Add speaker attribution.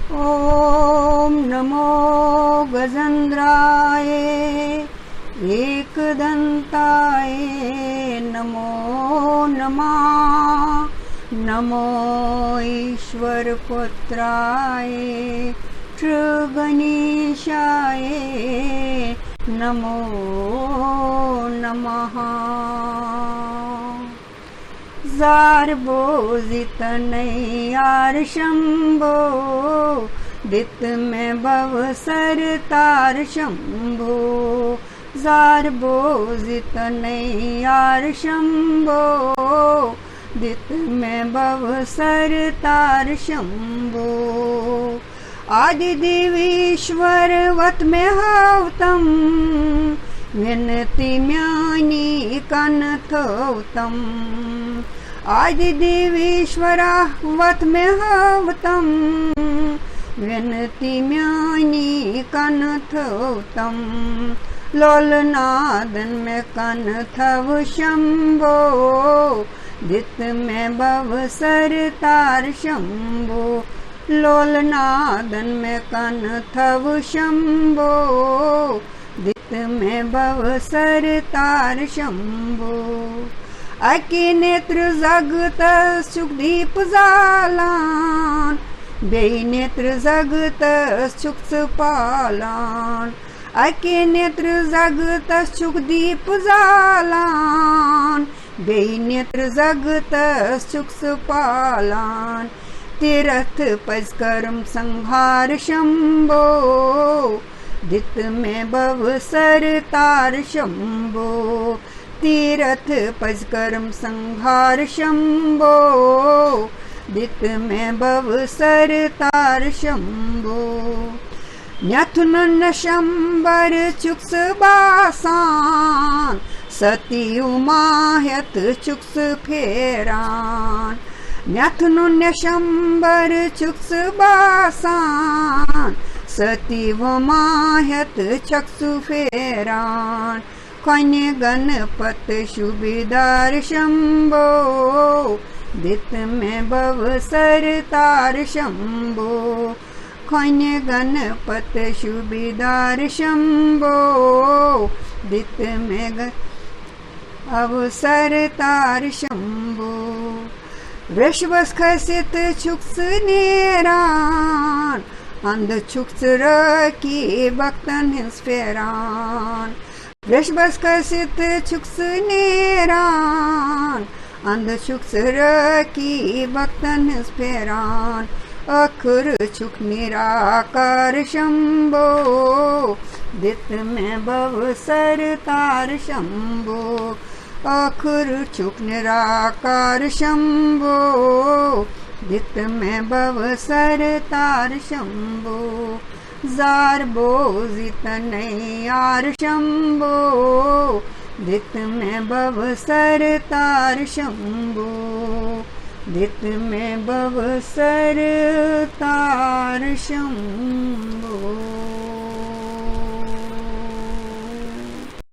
Speaker 1: ॐ नमो गजेन्द्राय एकदन्ताय नमो नमः। नमो ईश्वरपुत्राय श्रीगणेशाय नमो नमः। जारबोजितनैयार शंभो दित में भवसरतार शंभो। जारबोजितनैयार शंभो दित में भवसरतार शंभो। आदिदेवीश्वर वत में हवतम विनती म्यानी कनथवतम। आदिदेवीश्वरा वत में हवतम विनती म्यानी कनथवतम। लोलनादन में कनथव शंभो दित में भवसरतार शंभो। लोलनादन में कनथव शंभो दित में भवसरतार शंभो। अके नेत्र जगत सुखदीप जालान बेई नेत्र जगत सुख पालान। अके नेत्र जगत सुखदीप जालान बेई नेत्र जगत सुख पालान। तीरथ पजकर्म संहार शंभो दित में भवसरतार शंभो। तीरथ पजकर्म संहार शंभो दित में भवसरतार शंभो। न्यथुनन शंबर चुक्स बासान सती उमायत चुक्स फेरान। न्यथुनुन्य शंबर चुक्स बासान सती उमायत चक्षु फेरान। खन्य गणपत शुभिदार शंभो दित में भवसरतार शंभो। खन्य गणपत शुभिदार शंभो दित में अवसरतार शंभो। वृषभस खसित चुक्स नेरान अंध चुक्स रकी भक्तन हिंस फेरान। वृषभस खसित चुक्स नेरान अंध चुक्स रकी भक्तन हिंस फेरान। अखुर चुक निराकार शंभो दित में भवसरतार शंभो। अखुर चुक निराकार शंभो दित में भवसरतार शंभो। जारबोजितनैयार शंभो दित में भवसरतार शंभो। दित में भवसरतार शंभो।